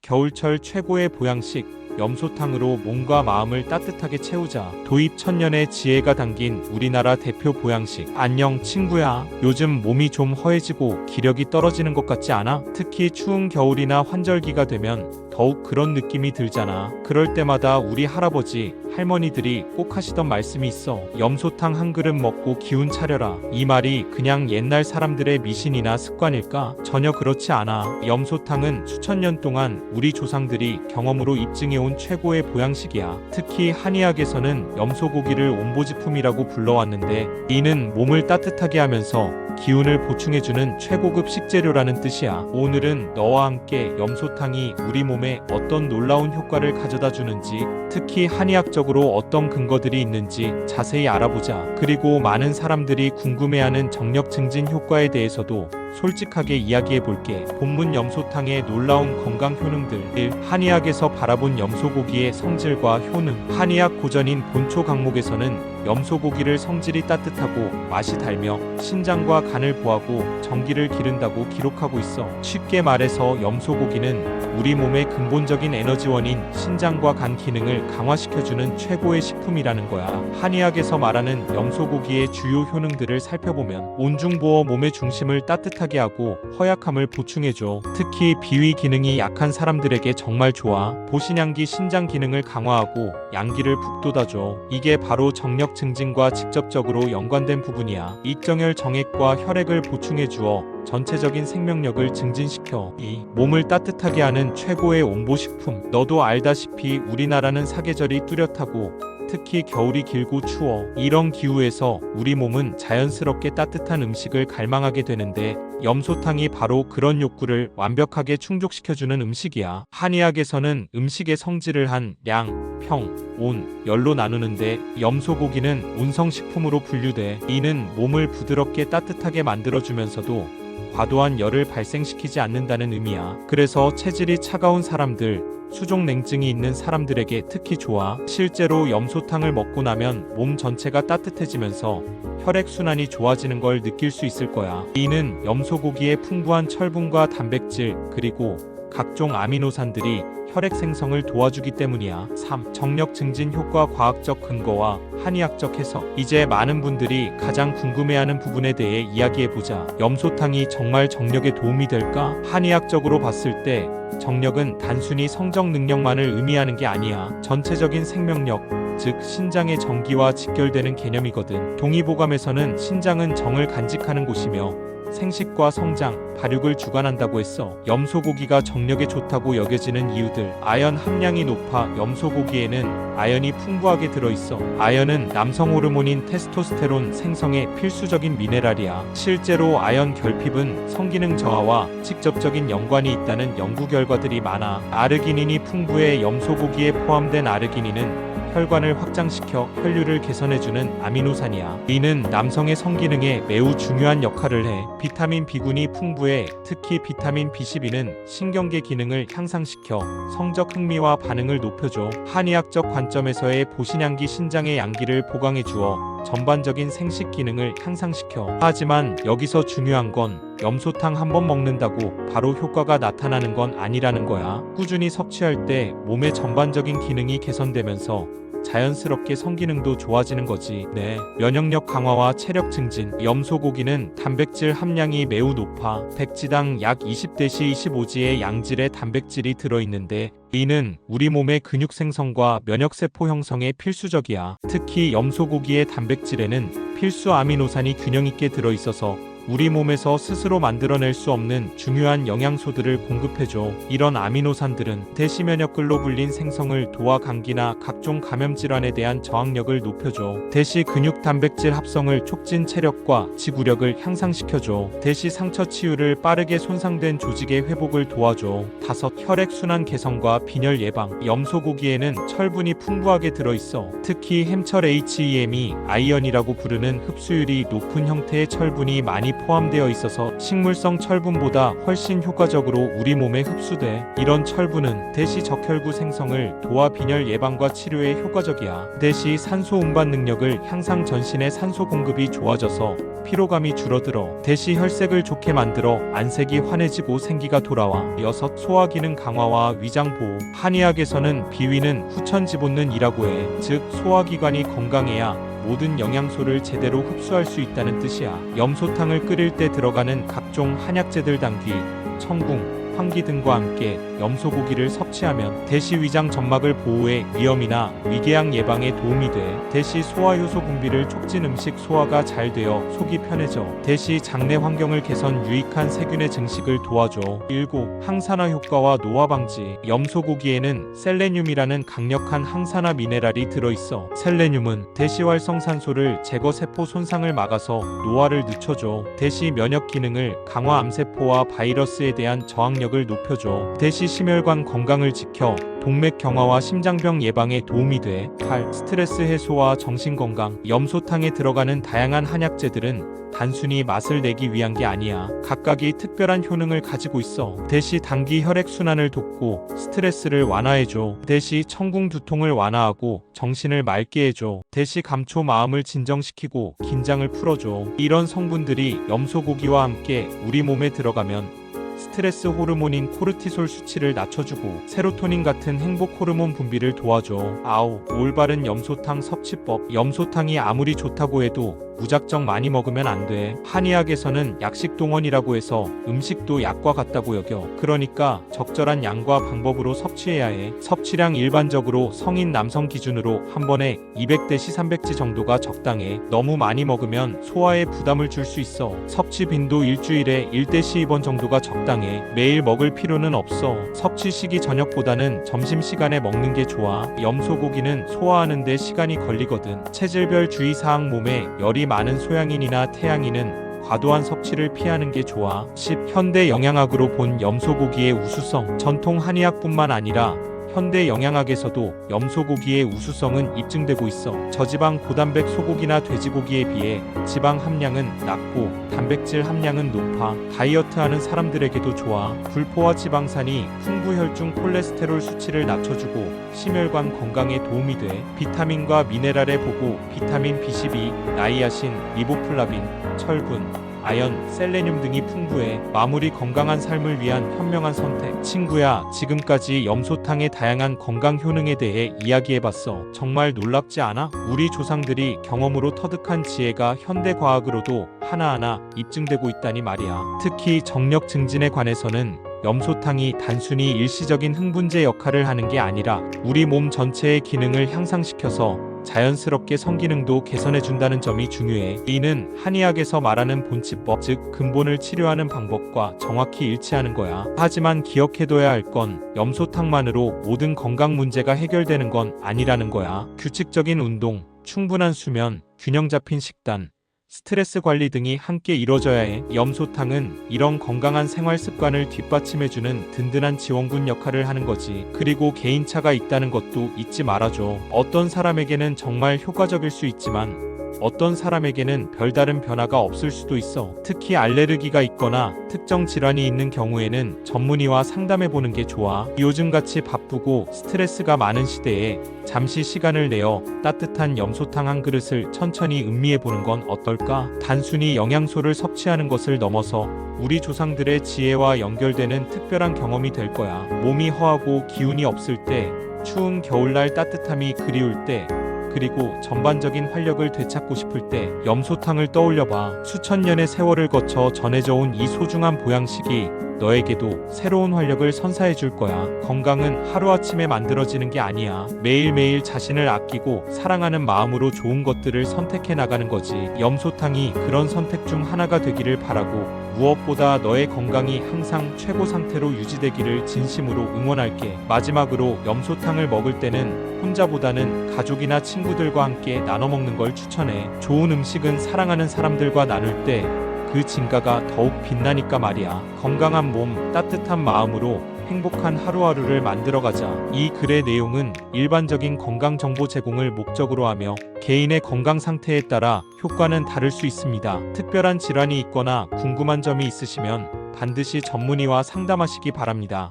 겨울철 최고의 보양식, 염소탕으로 몸과 마음을 따뜻하게 채우자. 도입 1000년의 지혜가 담긴 우리나라 대표 보양식. 안녕 친구야. 요즘 몸이 좀 허해지고 기력이 떨어지는 것 같지 않아? 특히 추운 겨울이나 환절기가 되면 더욱 그런 느낌이 들잖아. 그럴 때마다 우리 할아버지, 할머니들이 꼭 하시던 말씀이 있어. 염소탕 한 그릇 먹고 기운 차려라. 이 말이 그냥 옛날 사람들의 미신이나 습관일까? 전혀 그렇지 않아. 염소탕은 수천 년 동안 우리 조상들이 경험으로 입증해온 최고의 보양식이야. 특히 한의학에서는 염소고기를 온보지품이라고 불러왔는데, 이는 몸을 따뜻하게 하면서 기운을 보충해주는 최고급 식재료라는 뜻이야. 오늘은 너와 함께 염소탕이 우리 몸에 어떤 놀라운 효과를 가져다 주는지, 특히 한의학적으로 어떤 근거들이 있는지 자세히 알아보자. 그리고 많은 사람들이 궁금해하는 정력 증진 효과에 대해서도 솔직하게 이야기해볼게. 본문 염소탕의 놀라운 건강 효능들. 1. 한의학에서 바라본 염소고기의 성질과 효능. 한의학 고전인 본초 강목에서는 염소고기를 성질이 따뜻하고 맛이 달며 신장과 간을 보하고 정기를 기른다고 기록하고 있어. 쉽게 말해서 염소고기는 우리 몸의 근본적인 에너지원인 신장과 간 기능을 강화시켜주는 최고의 식품이라는 거야. 한의학에서 말하는 염소고기의 주요 효능들을 살펴보면, 온중보어 몸의 중심을 따뜻하게 하고 허약함을 보충해줘. 특히 비위 기능이 약한 사람들에게 정말 좋아. 보신양기 신장 기능을 강화하고 양기를 북돋아줘. 이게 바로 정력 증진과 직접적으로 연관된 부분이야. 입정혈 정액과 혈액을 보충해 주어 전체적인 생명력을 증진시켜. 2. 몸을 따뜻하게 하는 최고의 온보식품. 너도 알다시피 우리나라는 사계절이 뚜렷하고 특히 겨울이 길고 추워. 이런 기후에서 우리 몸은 자연스럽게 따뜻한 음식을 갈망하게 되는데, 염소탕이 바로 그런 욕구를 완벽하게 충족시켜주는 음식이야. 한의학에서는 음식의 성질을 한 량, 평, 온, 열로 나누는데, 염소고기는 온성식품으로 분류돼. 이는 몸을 부드럽게 따뜻하게 만들어주면서도 과도한 열을 발생시키지 않는다는 의미야. 그래서 체질이 차가운 사람들, 수족 냉증이 있는 사람들에게 특히 좋아. 실제로 염소탕을 먹고 나면 몸 전체가 따뜻해지면서 혈액순환이 좋아지는 걸 느낄 수 있을 거야. 이는 염소고기의 풍부한 철분과 단백질, 그리고 각종 아미노산들이 혈액 생성을 도와주기 때문이야. 3. 정력 증진 효과 과학적 근거와 한의학적 해석. 이제 많은 분들이 가장 궁금해하는 부분에 대해 이야기해보자. 염소탕이 정말 정력에 도움이 될까? 한의학적으로 봤을 때 정력은 단순히 성적 능력만을 의미하는 게 아니야. 전체적인 생명력, 즉 신장의 정기와 직결되는 개념이거든. 동의보감에서는 신장은 정을 간직하는 곳이며 생식과 성장, 발육을 주관한다고 했어. 염소고기가 정력에 좋다고 여겨지는 이유들. 아연 함량이 높아. 염소고기에는 아연이 풍부하게 들어있어. 아연은 남성 호르몬인 테스토스테론 생성에 필수적인 미네랄이야. 실제로 아연 결핍은 성기능 저하와 직접적인 연관이 있다는 연구 결과들이 많아. 아르기닌이 풍부해. 염소고기에 포함된 아르기닌은 혈관을 확장시켜 혈류를 개선해주는 아미노산이야. 이는 남성의 성기능에 매우 중요한 역할을 해. 비타민 B군이 풍부해. 특히 비타민 B12는 신경계 기능을 향상시켜 성적 흥미와 반응을 높여줘. 한의학적 관점에서의 보신양기 신장의 양기를 보강해 주어 전반적인 생식 기능을 향상시켜. 하지만 여기서 중요한 건 염소탕 한 번 먹는다고 바로 효과가 나타나는 건 아니라는 거야. 꾸준히 섭취할 때 몸의 전반적인 기능이 개선되면서 자연스럽게 성기능도 좋아지는 거지. 네. 면역력 강화와 체력 증진. 염소고기는 단백질 함량이 매우 높아. 백지당 약 20대시 25지의 양질의 단백질이 들어있는데, 이는 우리 몸의 근육 생성과 면역세포 형성에 필수적이야. 특히 염소고기의 단백질에는 필수 아미노산이 균형 있게 들어있어서 우리 몸에서 스스로 만들어낼 수 없는 중요한 영양소들을 공급해줘. 이런 아미노산들은 대시면역글로불린 생성을 도와 감기나 각종 감염질환에 대한 저항력을 높여줘. 대시 근육 단백질 합성을 촉진, 체력과 지구력을 향상시켜줘. 대시 상처 치유를 빠르게 손상된 조직의 회복을 도와줘. 5. 혈액순환 개선과 빈혈 예방. 염소고기에는 철분이 풍부하게 들어있어. 특히 햄철 HEM이 아이언이라고 부르는 흡수율이 높은 형태의 철분이 많이 포함되어 있어서 식물성 철분보다 훨씬 효과적으로 우리 몸에 흡수돼. 이런 철분은 대시 적혈구 생성을 도와 빈혈 예방과 치료에 효과적이야. 대시 산소 운반 능력을 향상, 전신의 산소 공급이 좋아져서 피로감이 줄어들어. 대시 혈색을 좋게 만들어 안색이 환해지고 생기가 돌아와. 6. 소화 기능 강화와 위장 보호. 한의학에서는 비위는 후천 집ont는 이라고 해. 즉 소화기관이 건강해야 모든 영양소를 제대로 흡수할 수 있다는 뜻이야. 염소탕을 끓일 때 들어가는 각종 한약재들 당귀, 청궁, 황기 등과 함께 염소고기를 섭취하면 대시 위장 점막을 보호해 위염이나 위궤양 예방에 도움이 돼. 대시 소화효소 분비를 촉진, 음식 소화가 잘 되어 속이 편해져. 대시 장내 환경을 개선, 유익한 세균의 증식을 도와줘. 7. 항산화 효과와 노화 방지. 염소고기에는 셀레늄이라는 강력한 항산화 미네랄이 들어있어. 셀레늄은 대시활성산소를 제거, 세포 손상을 막아서 노화를 늦춰줘. 대시 면역 기능을 강화, 암세포와 바이러스에 대한 저항력을 높여줘. 대시 심혈관 건강을 지켜 동맥 경화와 심장병 예방에 도움이 돼. 8. 스트레스 해소와 정신건강. 염소탕에 들어가는 다양한 한약재들은 단순히 맛을 내기 위한 게 아니야. 각각이 특별한 효능을 가지고 있어. 대시 당귀 혈액순환을 돕고 스트레스를 완화해줘. 대시 청궁 두통을 완화하고 정신을 맑게 해줘. 대시 감초 마음을 진정시키고 긴장을 풀어줘. 이런 성분들이 염소고기와 함께 우리 몸에 들어가면 스트레스 호르몬인 코르티솔 수치를 낮춰주고 세로토닌 같은 행복 호르몬 분비를 도와줘. 9. 올바른 염소탕 섭취법. 염소탕이 아무리 좋다고 해도 무작정 많이 먹으면 안 돼. 한의학에서는 약식동원이라고 해서 음식도 약과 같다고 여겨. 그러니까 적절한 양과 방법으로 섭취해야 해. 섭취량 일반적으로 성인 남성 기준으로 한 번에 200대씨 300지 정도가 적당해. 너무 많이 먹으면 소화에 부담을 줄 수 있어. 섭취 빈도 일주일에 1대씨 2번 정도가 적당해. 매일 먹을 필요는 없어. 섭취 시기 저녁보다는 점심시간에 먹는 게 좋아. 염소고기는 소화하는 데 시간이 걸리거든. 체질별 주의사항. 몸에 열이 많은 소양인이나 태양인은 과도한 섭취를 피하는 게 좋아. 10. 현대 영양학으로 본 염소고기의 우수성. 전통 한의학뿐만 아니라 현대 영양학에서도 염소고기의 우수성은 입증되고 있어. 저지방 고단백 소고기나 돼지고기에 비해 지방 함량은 낮고 단백질 함량은 높아. 다이어트하는 사람들에게도 좋아. 불포화 지방산이 풍부 혈중 콜레스테롤 수치를 낮춰주고 심혈관 건강에 도움이 돼. 비타민과 미네랄의 보고. 비타민 B12, 나이아신, 리보플라빈, 철분, 아연, 셀레늄 등이 풍부해. 마무리. 건강한 삶을 위한 현명한 선택. 친구야, 지금까지 염소탕의 다양한 건강 효능에 대해 이야기해봤어. 정말 놀랍지 않아? 우리 조상들이 경험으로 터득한 지혜가 현대 과학으로도 하나하나 입증되고 있다니 말이야. 특히 정력 증진에 관해서는 염소탕이 단순히 일시적인 흥분제 역할을 하는 게 아니라 우리 몸 전체의 기능을 향상시켜서 자연스럽게 성기능도 개선해준다는 점이 중요해. 이는 한의학에서 말하는 본치법, 즉 근본을 치료하는 방법과 정확히 일치하는 거야. 하지만 기억해둬야 할 건 염소탕만으로 모든 건강 문제가 해결되는 건 아니라는 거야. 규칙적인 운동, 충분한 수면, 균형 잡힌 식단, 스트레스 관리 등이 함께 이뤄져야 해. 염소탕은 이런 건강한 생활 습관을 뒷받침해주는 든든한 지원군 역할을 하는 거지. 그리고 개인차가 있다는 것도 잊지 말아줘. 어떤 사람에게는 정말 효과적일 수 있지만 어떤 사람에게는 별다른 변화가 없을 수도 있어. 특히 알레르기가 있거나 특정 질환이 있는 경우에는 전문의와 상담해보는 게 좋아. 요즘같이 바쁘고 스트레스가 많은 시대에 잠시 시간을 내어 따뜻한 염소탕 한 그릇을 천천히 음미해보는 건 어떨까? 단순히 영양소를 섭취하는 것을 넘어서 우리 조상들의 지혜와 연결되는 특별한 경험이 될 거야. 몸이 허하고 기운이 없을 때, 추운 겨울날 따뜻함이 그리울 때, 그리고 전반적인 활력을 되찾고 싶을 때 염소탕을 떠올려봐. 수천 년의 세월을 거쳐 전해져 온 이 소중한 보양식이 너에게도 새로운 활력을 선사해 줄 거야. 건강은 하루아침에 만들어지는 게 아니야. 매일매일 자신을 아끼고 사랑하는 마음으로 좋은 것들을 선택해 나가는 거지. 염소탕이 그런 선택 중 하나가 되기를 바라고 무엇보다 너의 건강이 항상 최고 상태로 유지되기를 진심으로 응원할게. 마지막으로 염소탕을 먹을 때는 혼자보다는 가족이나 친구들과 함께 나눠 먹는 걸 추천해. 좋은 음식은 사랑하는 사람들과 나눌 때 그 진가가 더욱 빛나니까 말이야. 건강한 몸, 따뜻한 마음으로 행복한 하루하루를 만들어가자. 이 글의 내용은 일반적인 건강 정보 제공을 목적으로 하며 개인의 건강 상태에 따라 효과는 다를 수 있습니다. 특별한 질환이 있거나 궁금한 점이 있으시면 반드시 전문의와 상담하시기 바랍니다.